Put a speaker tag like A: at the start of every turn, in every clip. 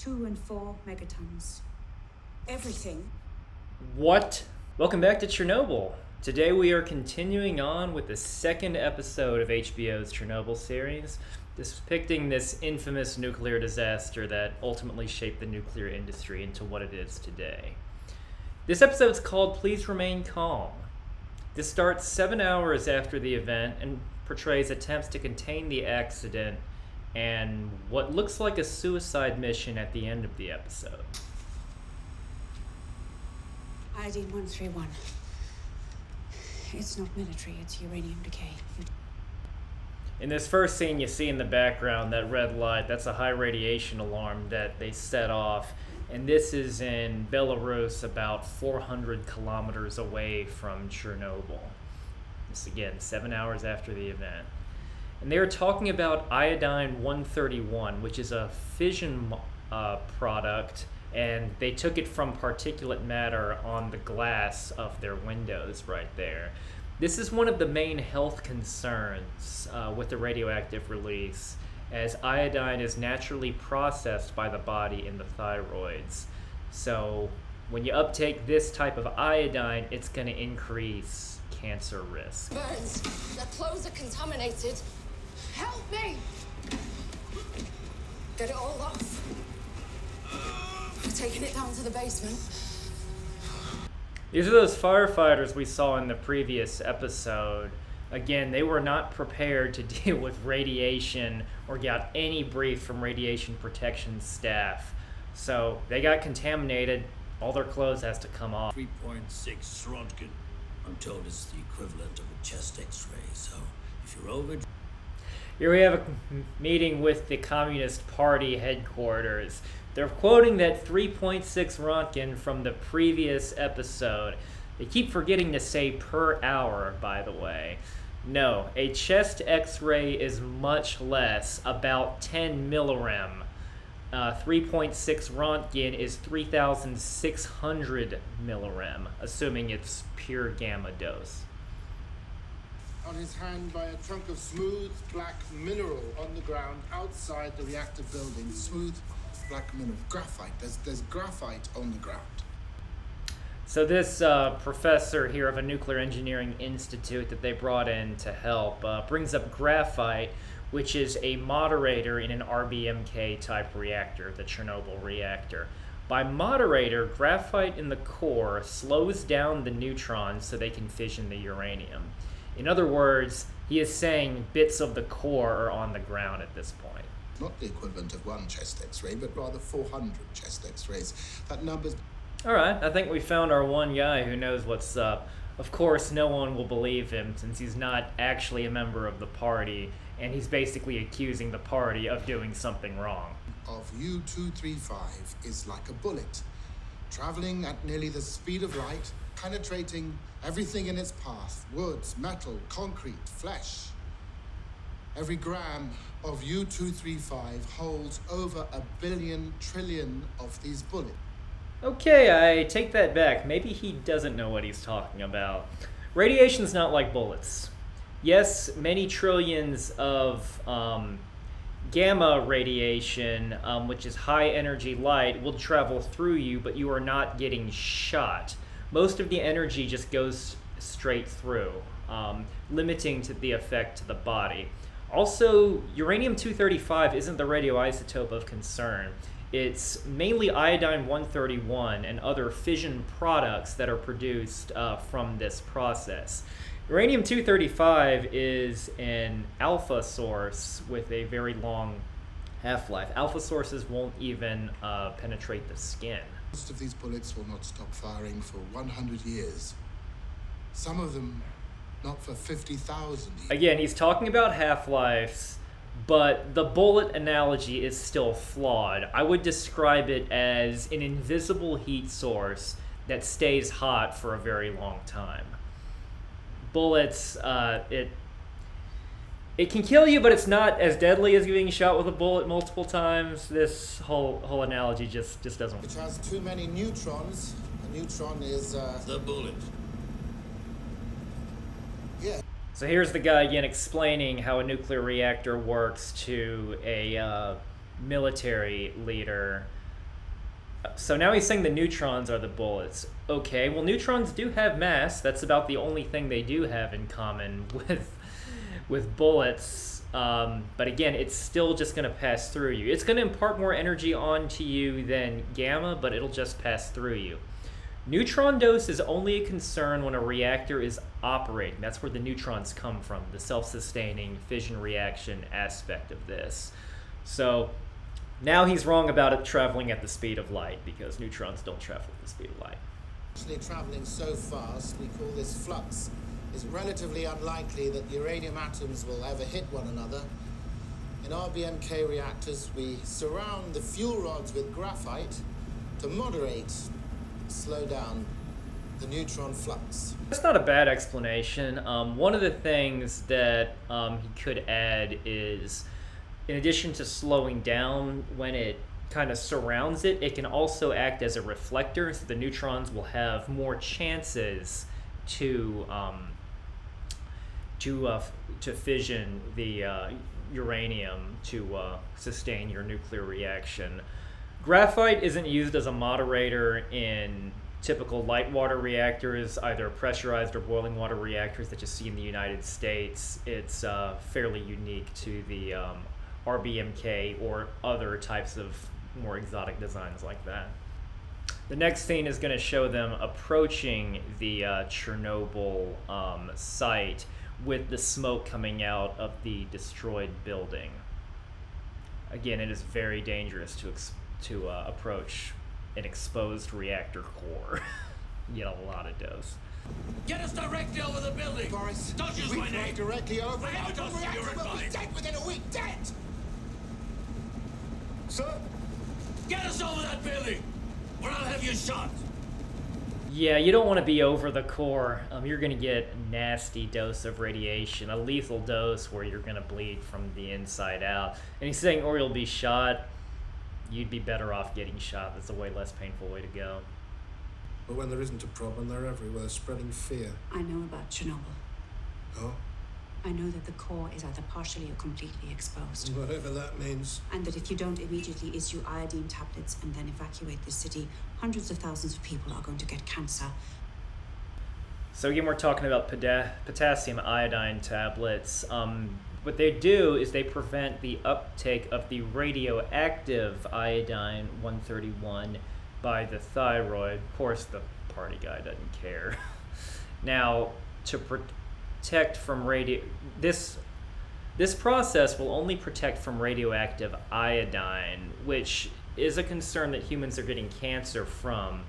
A: 2 and 4 megatons. Everything.
B: What? Welcome back to Chernobyl. Today we are continuing on with the second episode of HBO's Chernobyl series, depicting this infamous nuclear disaster that ultimately shaped the nuclear industry into what it is today. This episode's called Please Remain Calm. This starts 7 hours after the event and portrays attempts to contain the accident and what looks like a suicide mission at the end of the episode.
A: Iodine 131. It's not military, it's uranium decay.
B: In this first scene, you see in the background that red light. That's a high radiation alarm that they set off. And this is in Belarus, about 400 kilometers away from Chernobyl. This again, 7 hours after the event. And they were talking about iodine 131, which is a fission product, and they took it from particulate matter on the glass of their windows right there. This is one of the main health concerns with the radioactive release, as iodine is naturally processed by the body in the thyroids. So when you uptake this type of iodine, it's going to increase cancer risk.
C: Burns, the clothes are contaminated. Help me! Get it all off. We're taking it down to the basement.
B: These are those firefighters we saw in the previous episode. Again, they were not prepared to deal with radiation or got any brief from radiation protection staff. So they got contaminated. All their clothes has to come off.
D: 3.6 Röntgen. I'm told it's the equivalent of a chest x-ray, so if you're over...
B: Here we have a meeting with the Communist Party headquarters. They're quoting that 3.6 Röntgen from the previous episode. They keep forgetting to say per hour, by the way. No, a chest x-ray is much less, about 10 millirem. 3.6 Röntgen is 3,600 millirem, assuming it's pure gamma dose.
E: On his hand by a chunk of smooth black mineral on the ground outside the reactor building. Smooth black mineral. Graphite. There's graphite on the ground.
B: So this professor here of a nuclear engineering institute that they brought in to help brings up graphite, which is a moderator in an RBMK type reactor, the Chernobyl reactor. By moderator, graphite in the core slows down the neutrons so they can fission the uranium. In other words, he is saying bits of the core are on the ground at this point.
E: Not the equivalent of one chest x-ray, but rather 400 chest x-rays. That number's...
B: Alright, I think we found our one guy who knows what's up. Of course, no one will believe him since he's not actually a member of the party, and he's basically accusing the party of doing something wrong.
E: Of U-235 is like a bullet, traveling at nearly the speed of light, penetrating everything in its path: woods, metal, concrete, flesh. Every gram of U-235 holds over 1 billion trillion of these bullets.
B: Okay, I take that back. Maybe he doesn't know what he's talking about. Radiation's not like bullets. Yes, many trillions of gamma radiation, which is high energy light, will travel through you, but you are not getting shot. Most of the energy just goes straight through, limiting to the effect to the body. Also, uranium-235 isn't the radioisotope of concern. It's mainly iodine 131 and other fission products that are produced from this process. Uranium-235 is an alpha source with a very long half-life. Alpha sources won't even penetrate the skin.
E: Most of these bullets will not stop firing for 100 years. Some of them not for 50,000 years.
B: Again, he's talking about half-lives, but the bullet analogy is still flawed. I would describe it as an invisible heat source that stays hot for a very long time. Bullets, it can kill you, but it's not as deadly as being shot with a bullet multiple times. This whole analogy just doesn't work.
E: Which has too many neutrons. A neutron is
D: The bullet.
E: Yeah.
B: So here's the guy again explaining how a nuclear reactor works to a military leader. So now he's saying the neutrons are the bullets. Okay, well, neutrons do have mass. That's about the only thing they do have in common with bullets. But again, it's still just going to pass through you. It's going to impart more energy onto you than gamma, but it'll just pass through you. Neutron dose is only a concern when a reactor is operating. That's where the neutrons come from, the self-sustaining fission reaction aspect of this. So now he's wrong about it traveling at the speed of light, because neutrons don't travel at the speed of light.
E: Actually traveling so fast, we call this flux. It's relatively unlikely that uranium atoms will ever hit one another. In RBMK reactors, we surround the fuel rods with graphite to moderate, slow down the neutron flux.
B: That's not a bad explanation. One of the things that he could add is, in addition to slowing down when it kind of surrounds it, it can also act as a reflector, so the neutrons will have more chances to fission the uranium to sustain your nuclear reaction. Graphite isn't used as a moderator in typical light water reactors, either pressurized or boiling water reactors that you see in the United States. It's fairly unique to the RBMK or other types of more exotic designs like that. The next scene is going to show them approaching the Chernobyl site with the smoke coming out of the destroyed building. Again, it is very dangerous to approach an exposed reactor core. You get a lot of dose.
D: Get us directly over the building!
E: Boris,
D: Don't use
E: we
D: my
E: fly
D: name!
E: directly over.
D: I haven't
E: The
D: done
E: reactor
D: your
E: will be
D: advice.
E: dead within a week. Dead! Sir?
D: Get us over that building! Or I'll have you shot!
B: Yeah, you don't want to be over the core. You're going to get a nasty dose of radiation, a lethal dose where you're going to bleed from the inside out. And he's saying, or you'll be shot. You'd be better off getting shot. That's a way less painful way to go.
F: But when there isn't a problem, they're everywhere, spreading fear.
A: I know about Chernobyl.
F: Oh?
A: I know that the core is either partially or completely exposed.
F: Whatever that means.
A: And that if you don't immediately issue iodine tablets and then evacuate the city, hundreds of thousands of people are going to get cancer.
B: So again, we're talking about potassium iodine tablets. What they do is they prevent the uptake of the radioactive iodine 131 by the thyroid. Of course, the party guy doesn't care. Now, to protect from this process will only protect from radioactive iodine, which is a concern that humans are getting cancer from,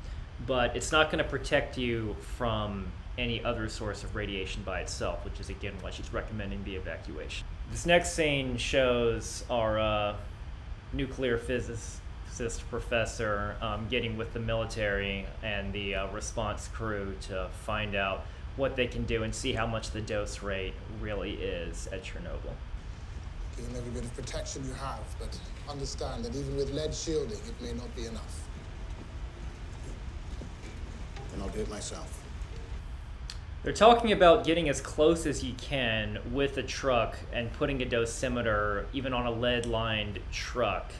B: but it's not going to protect you from any other source of radiation by itself, which is again why she's recommending the evacuation. This next scene shows our nuclear physicist professor getting with the military and the response crew to find out what they can do and see how much the dose rate really is at Chernobyl.
E: Give them every bit of protection you have, but understand that even with lead shielding, it may not be enough.
F: Then I'll do it myself.
B: They're talking about getting as close as you can with a truck and putting a dosimeter even on a lead-lined truck.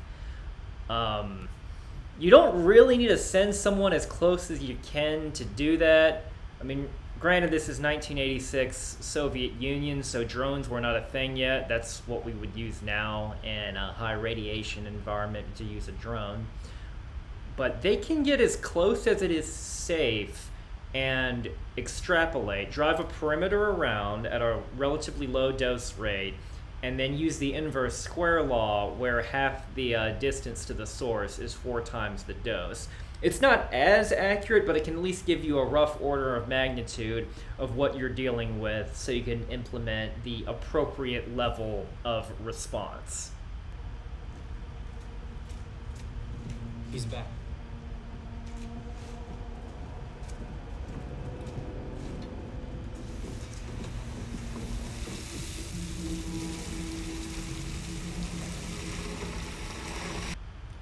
B: You don't really need to send someone as close as you can to do that. I mean, granted, this is 1986 Soviet Union, so drones were not a thing yet. That's what we would use now in a high radiation environment, to use a drone. But they can get as close as it is safe and extrapolate, drive a perimeter around at a relatively low dose rate, and then use the inverse square law where half the distance to the source is 4 times the dose. It's not as accurate, but it can at least give you a rough order of magnitude of what you're dealing with so you can implement the appropriate level of response.
G: He's back.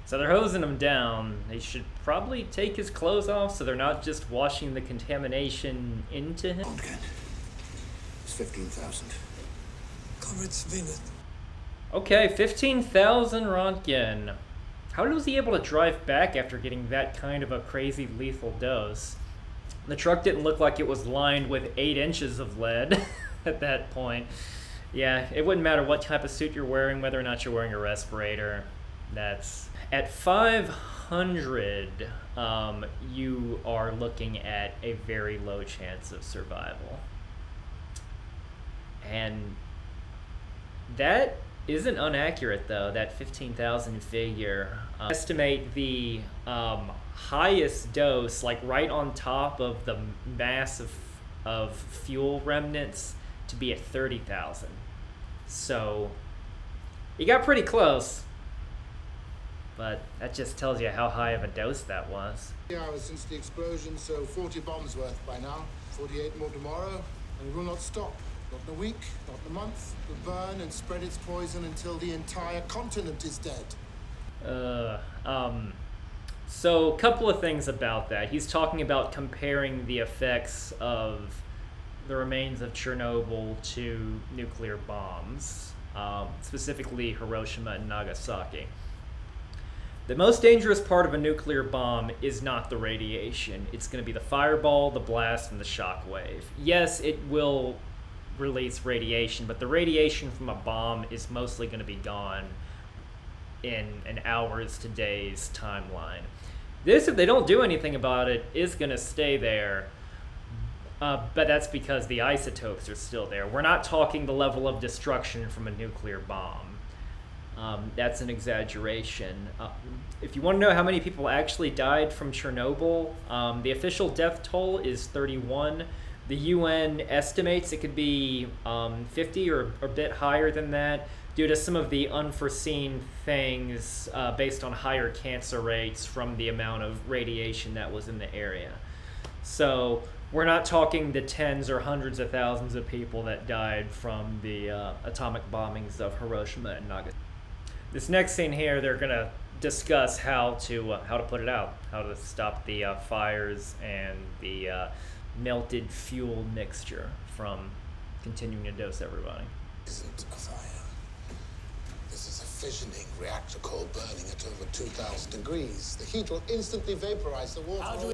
B: So they're hosing him down. They should probably take his clothes off so they're not just washing the contamination into him.
F: Röntgen. It's 15,000.
G: Comrade Svinet.
B: Okay, 15,000 Röntgen. How was he able to drive back after getting that kind of a crazy lethal dose? The truck didn't look like it was lined with 8 inches of lead at that point. Yeah, it wouldn't matter what type of suit you're wearing, whether or not you're wearing a respirator. That's... At 500, you are looking at a very low chance of survival. And that isn't inaccurate, though, that 15,000 figure. Estimate the highest dose, like right on top of the mass of fuel remnants, to be at 30,000. So, you got pretty close. But that just tells you how high of a dose that was.
E: 3 hours since the explosion, so 40 bombs worth by now. 48 more tomorrow, and it will not stop. Not in a week, not in a month. It will burn and spread its poison until the entire continent is dead.
B: So a couple of things about that. He's talking about comparing the effects of the remains of Chernobyl to nuclear bombs, specifically Hiroshima and Nagasaki. The most dangerous part of a nuclear bomb is not the radiation. It's going to be the fireball, the blast, and the shockwave. Yes, it will release radiation, but the radiation from a bomb is mostly going to be gone in an hours to days timeline. This, if they don't do anything about it, is going to stay there, but that's because the isotopes are still there. We're not talking the level of destruction from a nuclear bomb. That's an exaggeration. If you want to know how many people actually died from Chernobyl, the official death toll is 31. The UN estimates it could be 50 or a bit higher than that due to some of the unforeseen things based on higher cancer rates from the amount of radiation that was in the area. So we're not talking the tens or hundreds of thousands of people that died from the atomic bombings of Hiroshima and Nagasaki. This next scene here, they're going to discuss how to put it out, how to stop the fires and the melted fuel mixture from continuing to dose everybody.
E: Isn't a fire. This is a fissioning reactor core burning at over 2,000 degrees. The heat will instantly vaporize the water.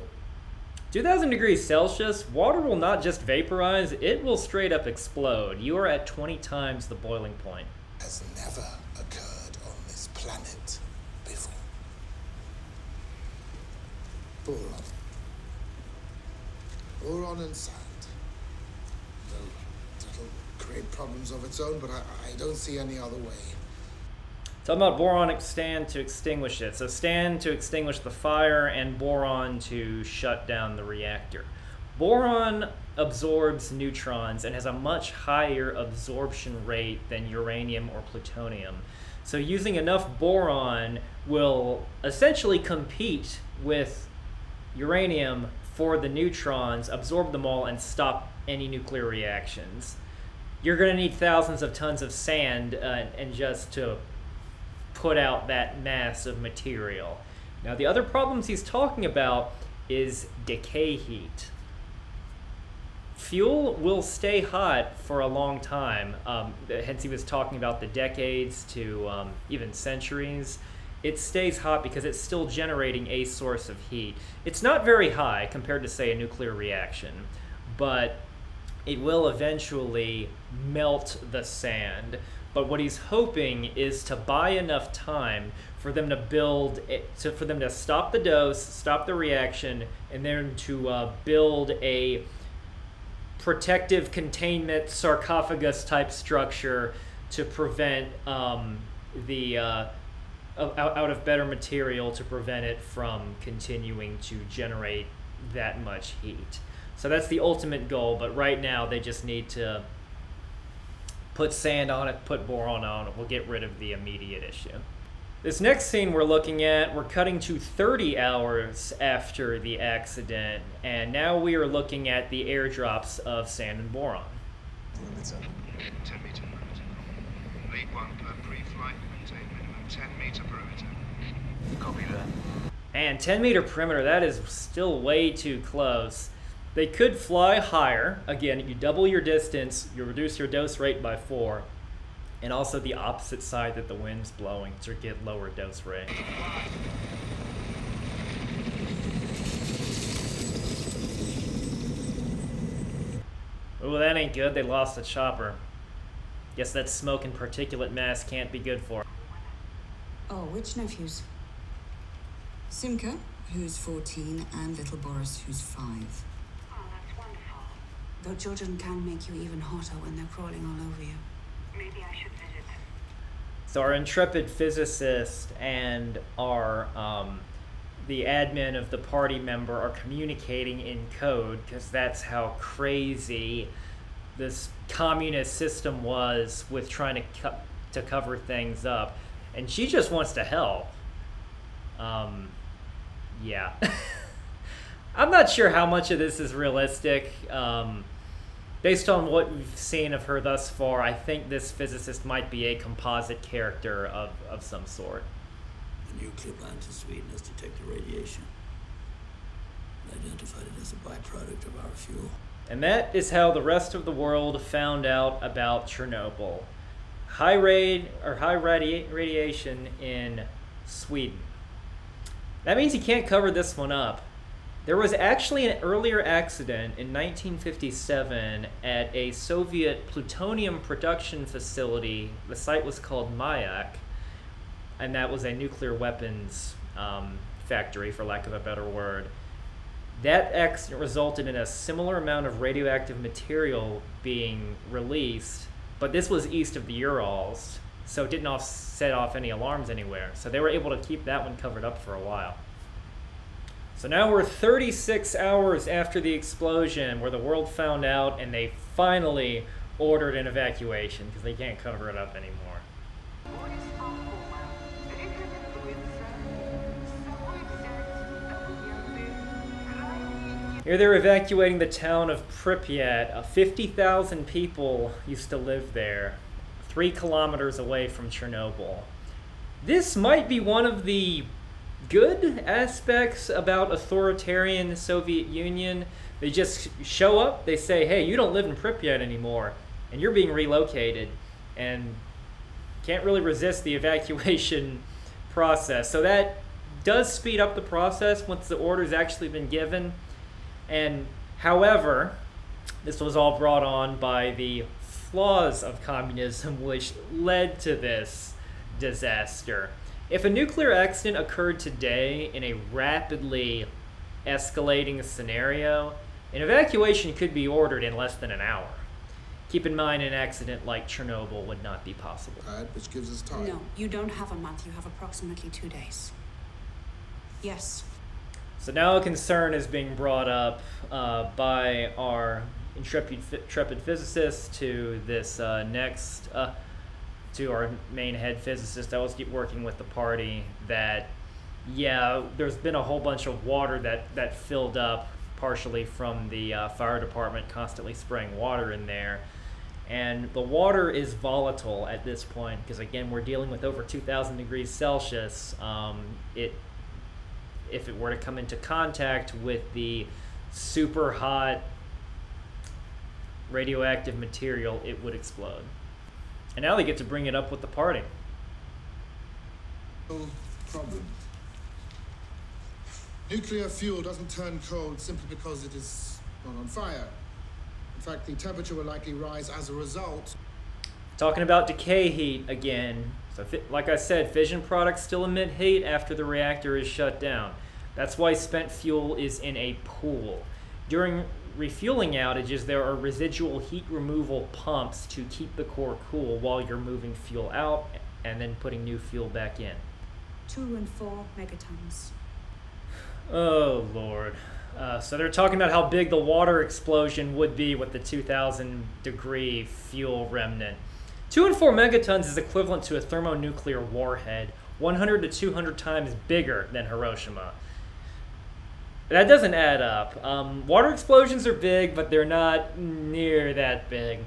B: 2,000 degrees Celsius, water will not just vaporize, it will straight up explode. You are at 20 times the boiling point.
E: Has never occurred on this planet before. Boron. Boron and sand. That'll create problems of its own, but I don't see any other way.
B: Talking about boronic stand to extinguish it. So stand to extinguish the fire and boron to shut down the reactor. Boron absorbs neutrons and has a much higher absorption rate than uranium or plutonium. So using enough boron will essentially compete with uranium for the neutrons, absorb them all, and stop any nuclear reactions. You're going to need thousands of tons of sand and just to put out that mass of material. Now, the other problems he's talking about is decay heat. Fuel will stay hot for a long time, hence he was talking about the decades to even centuries. It stays hot because it's still generating a source of heat. It's not very high compared to, say, a nuclear reaction, but it will eventually melt the sand. But what he's hoping is to buy enough time for them to build it, for them to stop the dose, stop the reaction, and then to build a protective containment sarcophagus type structure to prevent out of better material to prevent it from continuing to generate that much heat. So that's the ultimate goal, but right now they just need to put sand on it, put boron on it. We'll get rid of the immediate issue. This next scene we're looking at, we're cutting to 30 hours after the accident, and now we are looking at the airdrops of sand and boron.
H: 10 meter perimeter. Lead 1 per pre-flight. Maintain minimum 10 meter perimeter. Copy that.
B: And 10 meter perimeter, that is still way too close. They could fly higher. Again, you double your distance, you reduce your dose rate by 4. and also the opposite side that the wind's blowing to get lower dose rate. Oh, that ain't good. They lost the chopper. Guess that smoke and particulate mass can't be good for.
A: Oh, which nephews?
C: Simka, who's 14, and little Boris, who's 5.
I: Oh, that's wonderful.
A: Though children can make you even hotter when they're crawling all over you.
I: Maybe I should visit them.
B: So our intrepid physicist and our the admin of the party member are communicating in code, because that's how crazy this communist system was with trying to cover things up. And she just wants to help. Yeah. I'm not sure how much of this is realistic. Based on what we've seen of her thus far, I think this physicist might be a composite character of some sort.
D: The nuclear plant in Sweden has detected radiation. And identified it as a byproduct of our fuel.
B: And that is how the rest of the world found out about Chernobyl. High radiation in Sweden. That means you can't cover this one up. There was actually an earlier accident in 1957 at a Soviet plutonium production facility. The site was called Mayak, and that was a nuclear weapons factory, for lack of a better word. That accident resulted in a similar amount of radioactive material being released, but this was east of the Urals, so it didn't set off any alarms anywhere. So they were able to keep that one covered up for a while. So now we're 36 hours after the explosion, where the world found out and they finally ordered an evacuation because they can't cover it up anymore. Here they're evacuating the town of Pripyat. 50,000 people used to live there, 3 kilometers away from Chernobyl. This might be one of the good aspects about authoritarian Soviet Union. They just show up, they say, hey, you don't live in Pripyat anymore, and you're being relocated, and can't really resist the evacuation process. So that does speed up the process once the order's actually been given. And however, this was all brought on by the flaws of communism, which led to this disaster. If a nuclear accident occurred today in a rapidly escalating scenario, an evacuation could be ordered in less than an hour. Keep in mind, an accident like Chernobyl would not be possible.
E: Which gives us time.
A: No, you don't have a month. You have approximately 2 days. Yes.
B: So now a concern is being brought up by our intrepid physicist to this to our main head physicist that was working with the party, that, yeah, there's been a whole bunch of water that filled up, partially from the fire department constantly spraying water in there. And the water is volatile at this point because, again, we're dealing with over 2,000 degrees Celsius. If it were to come into contact with the super hot radioactive material, it would explode. And now they get to bring it up with the party.
E: No problem. Nuclear fuel doesn't turn cold simply because it is not on fire. In fact, the temperature will likely rise as a result.
B: Talking about decay heat again. So, like I said, fission products still emit heat after the reactor is shut down. That's why spent fuel is in a pool. During refueling outages, there are residual heat removal pumps to keep the core cool while you're moving fuel out and then putting new fuel back in.
A: 2 and 4 megatons.
B: Oh, Lord. So they're talking about how big the water explosion would be with the 2,000-degree fuel remnant. 2 and 4 megatons is equivalent to a thermonuclear warhead, 100 to 200 times bigger than Hiroshima. That doesn't add up. Water explosions are big, but they're not near that big.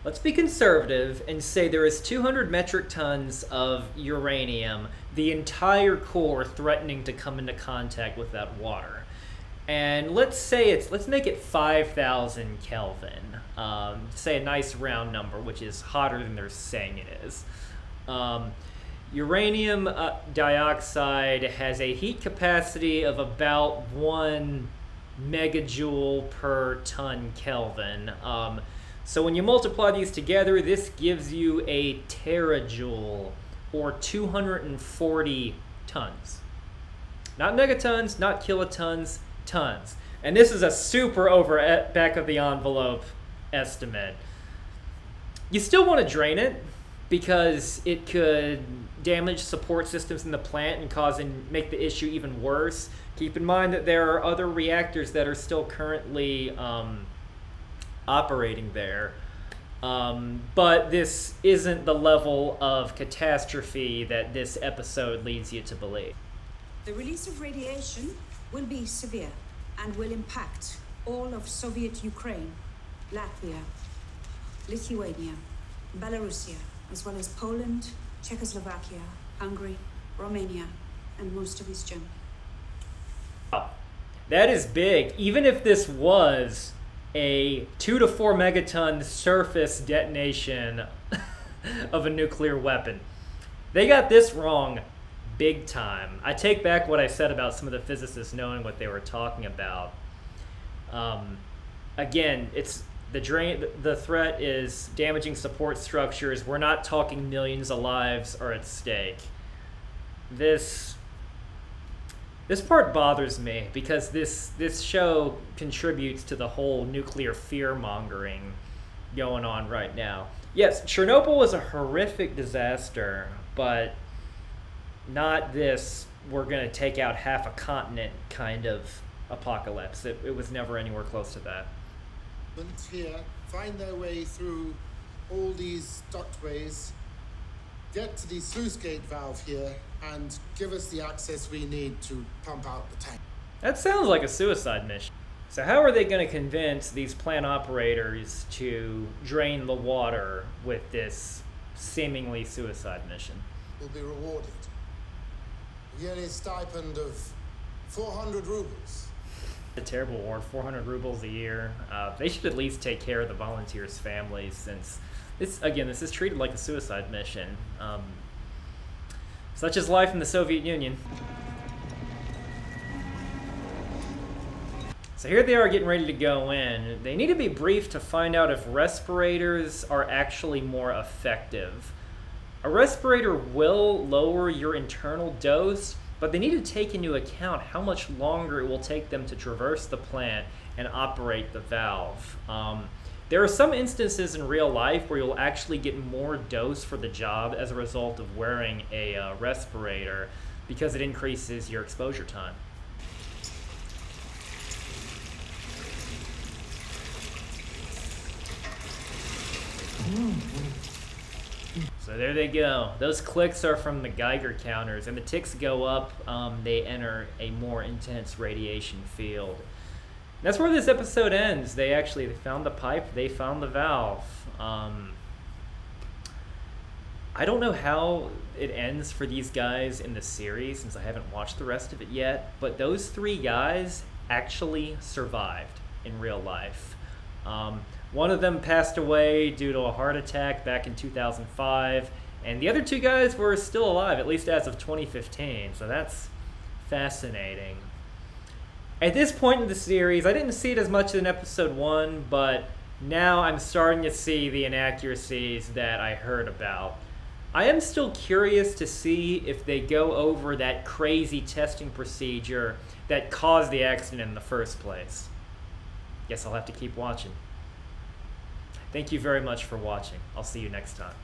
B: Let's be conservative and say there is 200 metric tons of uranium, the entire core threatening to come into contact with that water. And let's make it 5,000 Kelvin. Say a nice round number, which is hotter than they're saying it is. Uranium dioxide has a heat capacity of about 1 megajoule per ton Kelvin. So when you multiply these together, this gives you a terajoule, or 240 tons. Not megatons, not kilotons, tons. And this is a super over back of the envelope estimate. You still want to drain it because it could damage support systems in the plant and make the issue even worse. Keep in mind that there are other reactors that are still currently operating there. But this isn't the level of catastrophe that this episode leads you to believe.
A: The release of radiation will be severe and will impact all of Soviet Ukraine, Latvia, Lithuania, Belarusia, as well as Poland, Czechoslovakia, Hungary, Romania, and most of East Germany.
B: Wow. That is big. Even if this was a 2 to 4 megaton surface detonation of a nuclear weapon, they got this wrong big time. I take back what I said about some of the physicists knowing what they were talking about. Again, it's the threat is damaging support structures. We're not talking millions of lives are at stake. This part bothers me because this show contributes to the whole nuclear fear-mongering going on right now. Yes, Chernobyl was a horrific disaster, but not this we're going to take out half a continent kind of apocalypse. It was never anywhere close to that.
E: Here find their way through all these ductways, get to the sluice gate valve here, and give us the access we need to pump out the tank.
B: That sounds like a suicide mission. So how are they going to convince these plant operators to drain the water with this seemingly suicide mission?
E: Will be rewarded. A yearly stipend of 400 rubles.
B: A terrible war, 400 rubles a year. They should at least take care of the volunteers' families, since this is treated like a suicide mission. Such is life in the Soviet Union. So here they are getting ready to go in. They need to be briefed to find out if respirators are actually more effective. A respirator will lower your internal dose, but they need to take into account how much longer it will take them to traverse the plant and operate the valve. There are some instances in real life where you'll actually get more dose for the job as a result of wearing a respirator because it increases your exposure time. So there they go. Those clicks are from the Geiger counters, and the ticks go up, they enter a more intense radiation field. And that's where this episode ends. They found the pipe, they found the valve. I don't know how it ends for these guys in the series, since I haven't watched the rest of it yet, but those 3 guys actually survived in real life. One of them passed away due to a heart attack back in 2005, and the other 2 guys were still alive, at least as of 2015, so that's fascinating. At this point in the series, I didn't see it as much in episode 1, but now I'm starting to see the inaccuracies that I heard about. I am still curious to see if they go over that crazy testing procedure that caused the accident in the first place. Guess I'll have to keep watching. Thank you very much for watching. I'll see you next time.